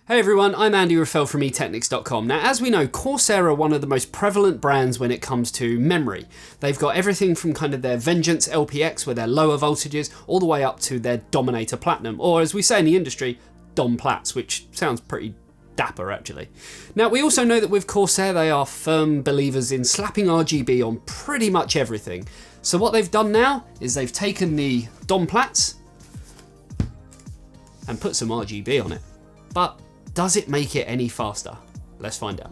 Hey everyone, I'm Andy Raffel from eTeknix.com. Now, as we know, Corsair are one of the most prevalent brands when it comes to memory. They've got everything from kind of their Vengeance LPX, where they're lower voltages, all the way up to their Dominator Platinum, or as we say in the industry, Dom Plats, which sounds pretty dapper actually. Now, we also know that with Corsair, they are firm believers in slapping RGB on pretty much everything. So what they've done now is they've taken the Dom Plats and put some RGB on it. But does it make it any faster? Let's find out.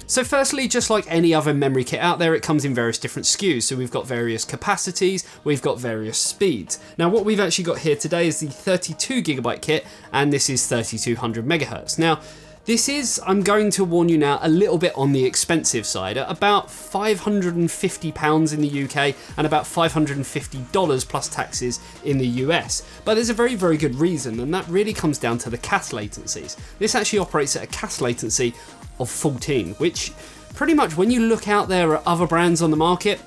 So firstly, just like any other memory kit out there, it comes in various different SKUs. So we've got various capacities, we've got various speeds. Now what we've actually got here today is the 32GB kit, and this is 3200 megahertz. Now, this is, I'm going to warn you now, a little bit on the expensive side, at about £550 in the UK and about $550 plus taxes in the US. But there's a very, very good reason, and that really comes down to the CAS latencies. This actually operates at a CAS latency of 14, which pretty much when you look out there at other brands on the market,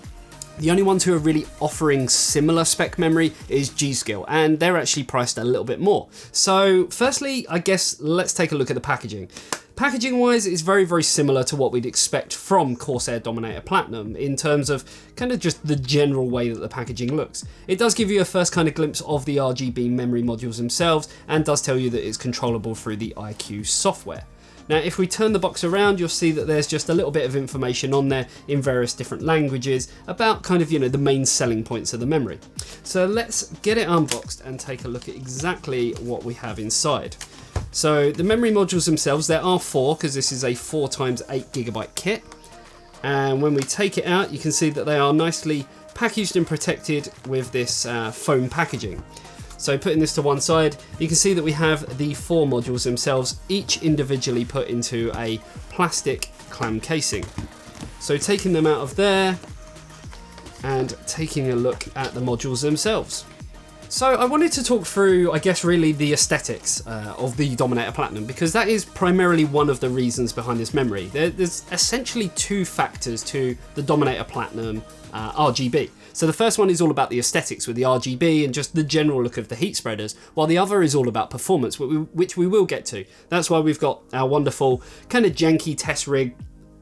the only ones who are really offering similar spec memory is G.Skill, and they're actually priced a little bit more. So firstly, I guess let's take a look at the packaging. Packaging wise, it's very, very similar to what we'd expect from Corsair Dominator Platinum in terms of kind of just the general way that the packaging looks. It does give you a first kind of glimpse of the RGB memory modules themselves, and does tell you that it's controllable through the iCUE software. Now, if we turn the box around, you'll see that there's just a little bit of information on there in various different languages about kind of, you know, the main selling points of the memory. So let's get it unboxed and take a look at exactly what we have inside. So the memory modules themselves, there are 4, because this is a 4x8GB kit. And when we take it out, you can see that they are nicely packaged and protected with this foam packaging. So putting this to one side, you can see that we have the 4 modules themselves, each individually put into a plastic clam casing. So taking them out of there and taking a look at the modules themselves. So I wanted to talk through, I guess, really the aesthetics of the Dominator Platinum, because that is primarily one of the reasons behind this memory. There's essentially 2 factors to the Dominator Platinum RGB. So the first one is all about the aesthetics with the RGB and just the general look of the heat spreaders, while the other is all about performance, which we will get to. That's why we've got our wonderful kind of janky test rig,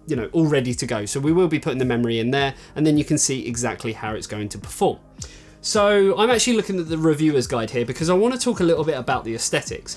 you know, all ready to go. So we will be putting the memory in there, and then you can see exactly how it's going to perform. So I'm actually looking at the reviewer's guide here because I want to talk a little bit about the aesthetics.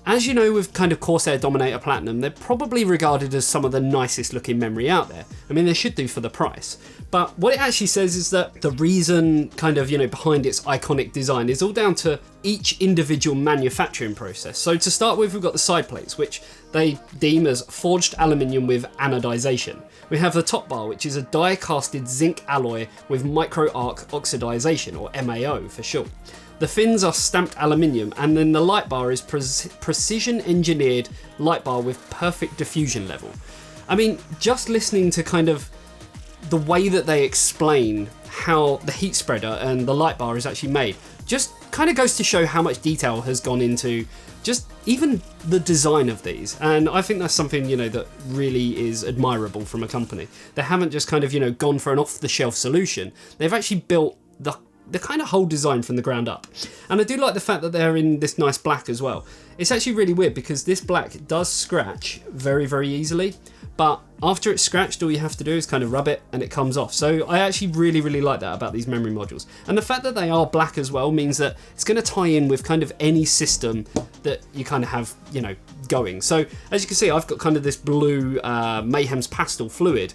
As you know, with kind of Corsair Dominator Platinum, they're probably regarded as some of the nicest looking memory out there. I mean, they should do for the price. But what it actually says is that the reason kind of, you know, behind its iconic design is all down to each individual manufacturing process. So to start with, we've got the side plates, which they deem as forged aluminium with anodization. We have the top bar, which is a die-casted zinc alloy with micro arc oxidization, or MAO for short. The fins are stamped aluminium, and then the light bar is precision engineered light bar with perfect diffusion level. I mean, just listening to kind of the way that they explain how the heat spreader and the light bar is actually made just kind of goes to show how much detail has gone into just even the design of these. And I think that's something, you know, that really is admirable from a company. They haven't just kind of, you know, gone for an off-the-shelf solution. They've actually built the kind of whole design from the ground up. And I do like the fact that they're in this nice black as well. It's actually really weird because this black does scratch very, very easily, but after it's scratched, all you have to do is kind of rub it and it comes off. So I actually really, really like that about these memory modules. And the fact that they are black as well means that it's going to tie in with kind of any system that you kind of have, you know, going. So as you can see, I've got kind of this blue Mayhem's Pastel fluid.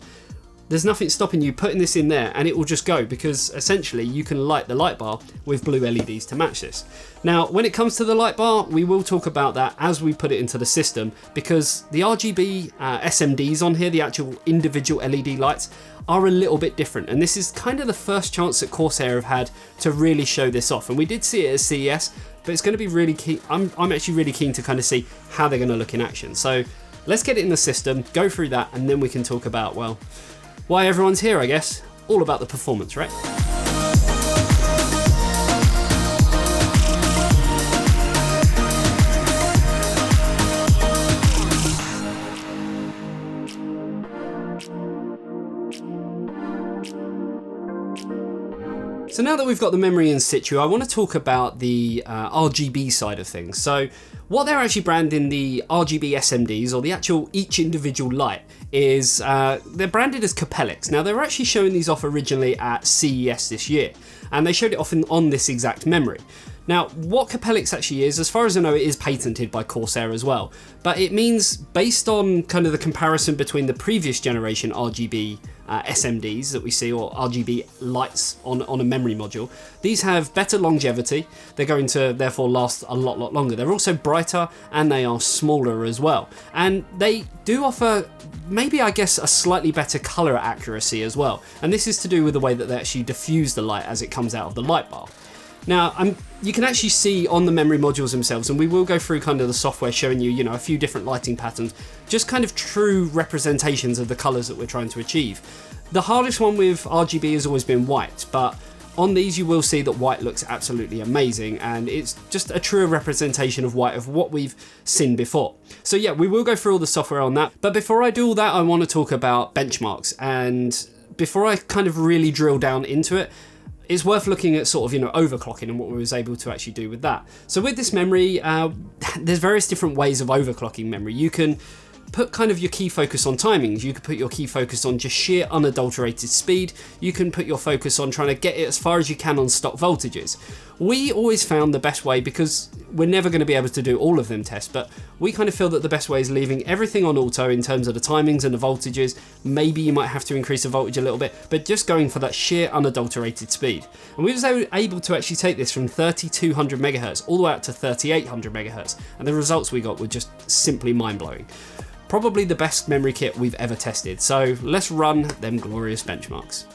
There's nothing stopping you putting this in there and it will just go, because essentially you can light the light bar with blue LEDs to match this. Now, when it comes to the light bar, we will talk about that as we put it into the system, because the RGB SMDs on here, the actual individual LED lights, are a little bit different. And this is kind of the first chance that Corsair have had to really show this off. And we did see it at CES, but it's going to be really key. I'm actually really keen to kind of see how they're going to look in action. So let's get it in the system, go through that, and then we can talk about, well, why everyone's here, I guess. All about the performance, right? So So now that we've got the memory in situ, I want to talk about the RGB side of things. So what they're actually branding the RGB SMDs, or the actual each individual light, is they're branded as Capellix. Now they were actually showing these off originally at CES this year, and they showed it off on this exact memory. Now, what Capellix actually is, as far as I know, it is patented by Corsair as well, but it means, based on kind of the comparison between the previous generation RGB SMDs that we see, or RGB lights on a memory module, these have better longevity. They're going to therefore last a lot longer. They're also brighter, and they are smaller as well. And they do offer, maybe I guess, a slightly better color accuracy as well. And this is to do with the way that they actually diffuse the light as it comes out of the light bar. Now, you can actually see on the memory modules themselves, and we will go through kind of the software showing you, a few different lighting patterns, just kind of true representations of the colors that we're trying to achieve. The hardest one with RGB has always been white, but on these you will see that white looks absolutely amazing, and it's just a truer representation of white of what we've seen before. So yeah, we will go through all the software on that, but before I do all that, I want to talk about benchmarks, and before I kind of really drill down into it, it's worth looking at sort of, overclocking and what we was able to actually do with that. So with this memory, there's various different ways of overclocking memory. You can put kind of your key focus on timings. You can put your key focus on just sheer unadulterated speed. You can put your focus on trying to get it as far as you can on stock voltages. We always found the best way, because we're never going to be able to do all of them tests, but we kind of feel that the best way is leaving everything on auto in terms of the timings and the voltages. Maybe you might have to increase the voltage a little bit, but just going for that sheer unadulterated speed. And we was able to actually take this from 3200 megahertz all the way up to 3800 megahertz, and the results we got were just simply mind-blowing. Probably the best memory kit we've ever tested. So let's run them glorious benchmarks.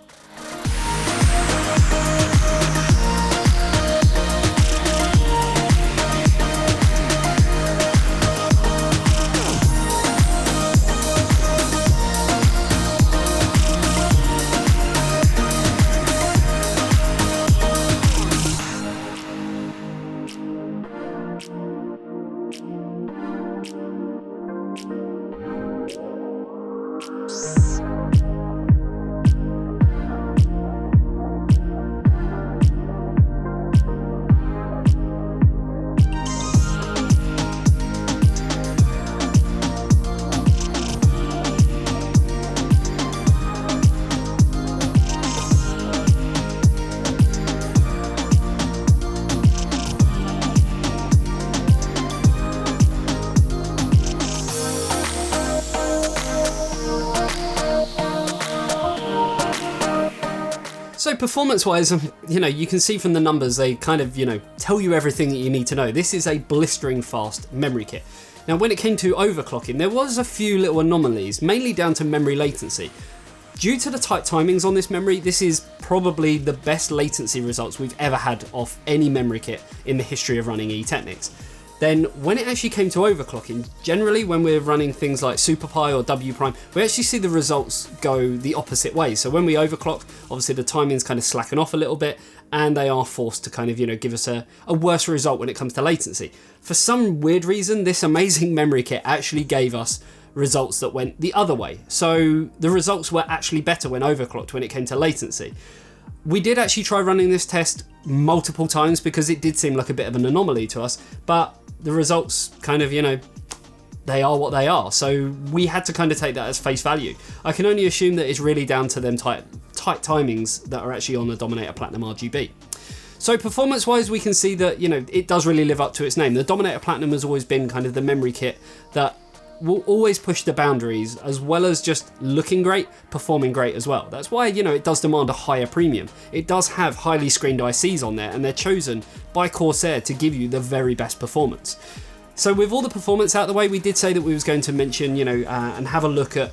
So performance-wise, you can see from the numbers, they kind of, tell you everything that you need to know. This is a blistering fast memory kit. Now, when it came to overclocking, there was a few little anomalies, mainly down to memory latency. Due to the tight timings on this memory, this is probably the best latency results we've ever had off any memory kit in the history of running eTeknix. Then when it actually came to overclocking, generally when we're running things like SuperPi or W Prime, we actually see the results go the opposite way. So when we overclock, obviously the timings kind of slacken off a little bit, and they are forced to kind of, give us a worse result when it comes to latency. For some weird reason, this amazing memory kit actually gave us results that went the other way. So the results were actually better when overclocked when it came to latency. We did actually try running this test multiple times because it did seem like a bit of an anomaly to us, but the results kind of, they are what they are. So we had to kind of take that as face value. I can only assume that it's really down to them tight timings that are actually on the Dominator Platinum RGB. So performance-wise, we can see that, it does really live up to its name. The Dominator Platinum has always been kind of the memory kit that will always push the boundaries, as well as just looking great, performing great as well. That's why, it does demand a higher premium. It does have highly screened ICs on there, and they're chosen by Corsair to give you the very best performance. So with all the performance out of the way, we did say that we was going to mention, and have a look at,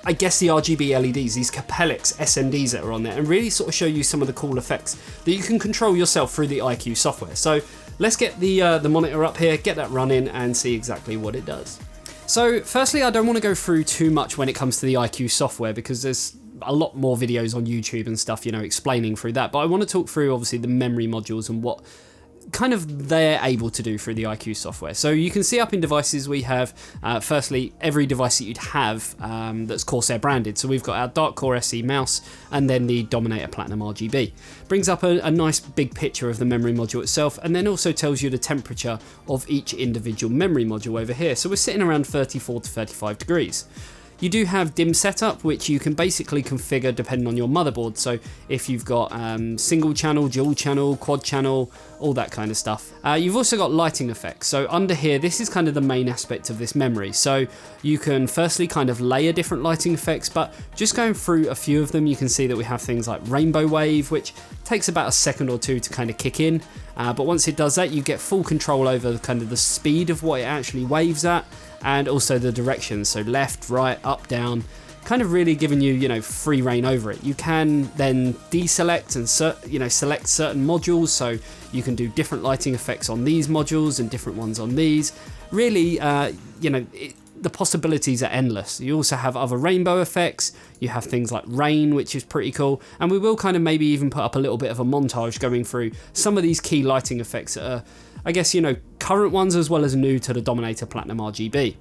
I guess, the RGB LEDs, these Capellix SMDs that are on there, and really sort of show you some of the cool effects that you can control yourself through the iCUE software. So let's get the monitor up here, get that running, and see exactly what it does. So firstly, I don't want to go through too much when it comes to the iCUE software, because there's a lot more videos on YouTube and stuff, explaining through that. But I want to talk through, obviously, the memory modules and what kind of they're able to do through the iCUE software. So you can see up in devices we have, firstly, every device that you'd have that's Corsair branded. So we've got our Dark Core SE mouse and then the Dominator Platinum RGB. Brings up a nice big picture of the memory module itself, and then also tells you the temperature of each individual memory module over here. So we're sitting around 34 to 35 degrees. You do have dim setup, which you can basically configure depending on your motherboard. So if you've got single channel, dual channel, quad channel, all that kind of stuff. You've also got lighting effects. So under here, this is kind of the main aspect of this memory. So you can firstly kind of layer different lighting effects, but just going through a few of them, you can see that we have things like rainbow wave, which takes about a second or two to kind of kick in. But once it does that, you get full control over kind of the speed of what it actually waves at, and also the direction, so left, right, up, down, kind of really giving you, you know, free reign over it. You can then deselect and select certain modules, so you can do different lighting effects on these modules and different ones on these. Really, the possibilities are endless. You also have other rainbow effects, you have things like rain, which is pretty cool, and we will kind of maybe even put up a little bit of a montage going through some of these key lighting effects that are, I guess, you know, current ones as well as new to the Dominator Platinum RGB.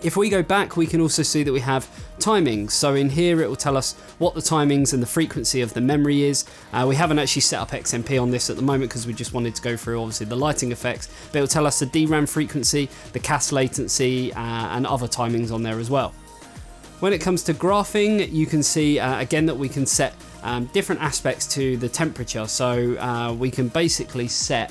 If we go back, we can also see that we have timings. So in here, it will tell us what the timings and the frequency of the memory is. We haven't actually set up XMP on this at the moment because we just wanted to go through obviously the lighting effects, but it will tell us the DRAM frequency, the cache latency, and other timings on there as well. When it comes to graphing, you can see again that we can set different aspects to the temperature. So we can basically set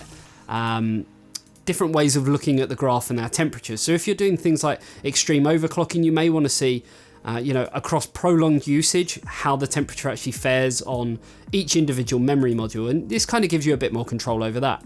different ways of looking at the graph and our temperatures. So if you're doing things like extreme overclocking, you may want to see, across prolonged usage, how the temperature actually fares on each individual memory module. And this kind of gives you a bit more control over that.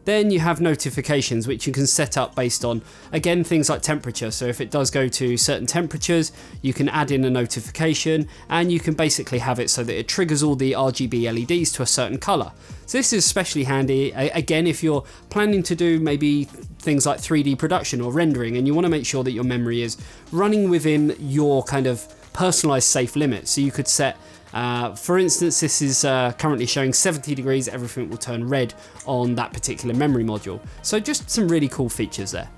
Then you have notifications, which you can set up based on, again, things like temperature. So if it does go to certain temperatures, you can add in a notification, and you can basically have it so that it triggers all the RGB LEDs to a certain color. So this is especially handy, again, if you're planning to do maybe things like 3D production or rendering, and you want to make sure that your memory is running within your kind of personalized safe limits. So you could set, for instance, this is currently showing 70 degrees, everything will turn red on that particular memory module. So just some really cool features there.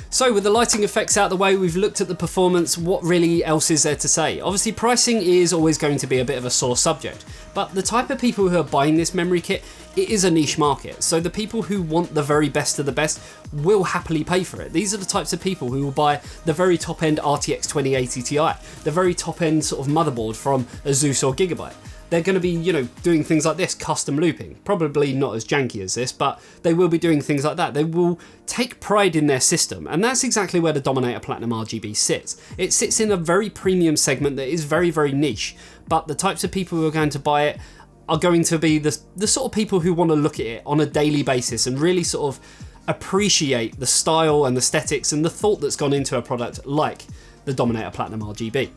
So with the lighting effects out of the way, we've looked at the performance. What really else is there to say? Obviously pricing is always going to be a bit of a sore subject, but the type of people who are buying this memory kit, it is a niche market. So the people who want the very best of the best will happily pay for it. These are the types of people who will buy the very top end RTX 2080 Ti, the very top end sort of motherboard from Asus or Gigabyte. They're going to be, doing things like this, custom looping. Probably not as janky as this, but they will be doing things like that. They will take pride in their system, and that's exactly where the Dominator Platinum RGB sits. It sits in a very premium segment that is very, very niche, but the types of people who are going to buy it are going to be the sort of people who want to look at it on a daily basis and really sort of appreciate the style and aesthetics and the thought that's gone into a product like the Dominator Platinum RGB.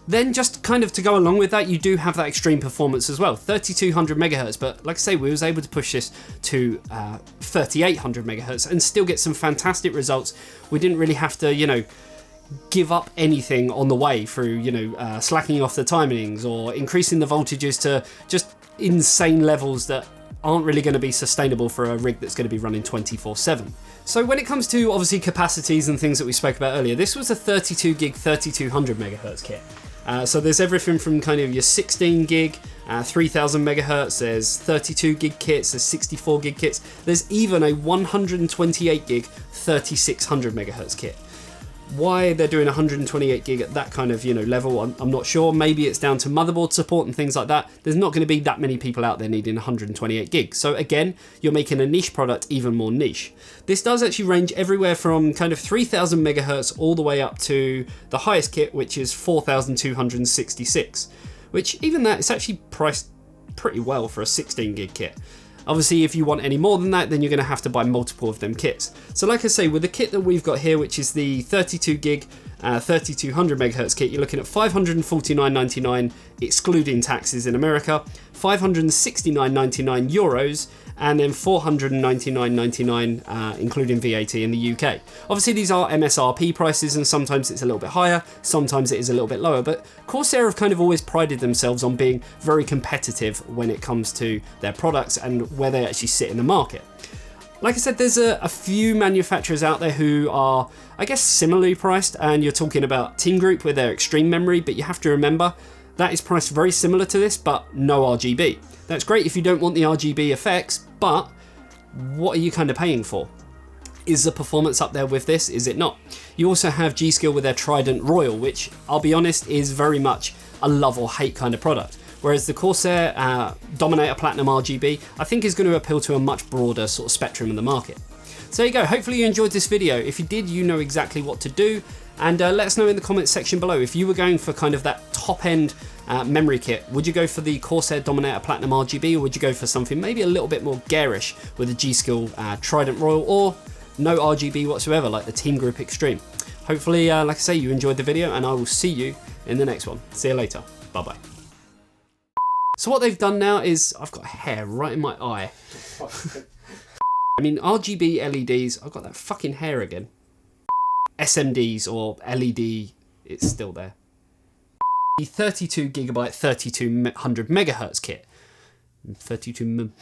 Then just kind of to go along with that, you do have that extreme performance as well, 3200 megahertz, but like I say, we was able to push this to 3800 megahertz and still get some fantastic results. We didn't really have to, give up anything on the way through, slacking off the timings or increasing the voltages to just insane levels that aren't really going to be sustainable for a rig that's going to be running 24/7. So when it comes to obviously capacities and things that we spoke about earlier, this was a 32 gig 3200 megahertz kit. So there's everything from kind of your 16 gig, 3000 megahertz, there's 32 gig kits, there's 64 gig kits, there's even a 128 gig 3600 megahertz kit. Why they're doing 128 gig at that kind of level, I'm not sure. Maybe it's down to motherboard support and things like that. There's not going to be that many people out there needing 128 gig. So again, you're making a niche product even more niche. This does actually range everywhere from kind of 3000 megahertz all the way up to the highest kit, which is 4266, which even that is actually priced pretty well for a 16 gig kit. Obviously, if you want any more than that, then you're going to have to buy multiple of them kits. So like I say, with the kit that we've got here, which is the 32 gig 3200 megahertz kit, you're looking at €549.99 excluding taxes in America, €569.99 euros, and then €499.99 including VAT in the UK. Obviously these are MSRP prices, and sometimes it's a little bit higher, sometimes it is a little bit lower, but Corsair have kind of always prided themselves on being very competitive when it comes to their products and where they actually sit in the market. Like I said, there's a few manufacturers out there who are, I guess, similarly priced, and you're talking about Team Group with their extreme memory, but you have to remember that is priced very similar to this, but no RGB. That's great if you don't want the RGB effects, but what are you kind of paying for? Is the performance up there with this? Is it not? You also have G.Skill with their Trident Royal, which, I'll be honest, is very much a love or hate kind of product. Whereas the Corsair Dominator Platinum RGB, I think is going to appeal to a much broader sort of spectrum in the market. So there you go, hopefully you enjoyed this video. If you did, you know exactly what to do, and let us know in the comments section below. If you were going for kind of that top end memory kit, would you go for the Corsair Dominator Platinum RGB, or would you go for something maybe a little bit more garish with a G.Skill Trident Royal, or no RGB whatsoever like the Team Group Extreme? Hopefully, like I say, you enjoyed the video, and I will see you in the next one. See you later, bye bye. So what they've done now is, I've got hair right in my eye. I mean, RGB LEDs, I've got that fucking hair again. SMDs or LED, it's still there. The 32 gigabyte 3200 megahertz kit. 32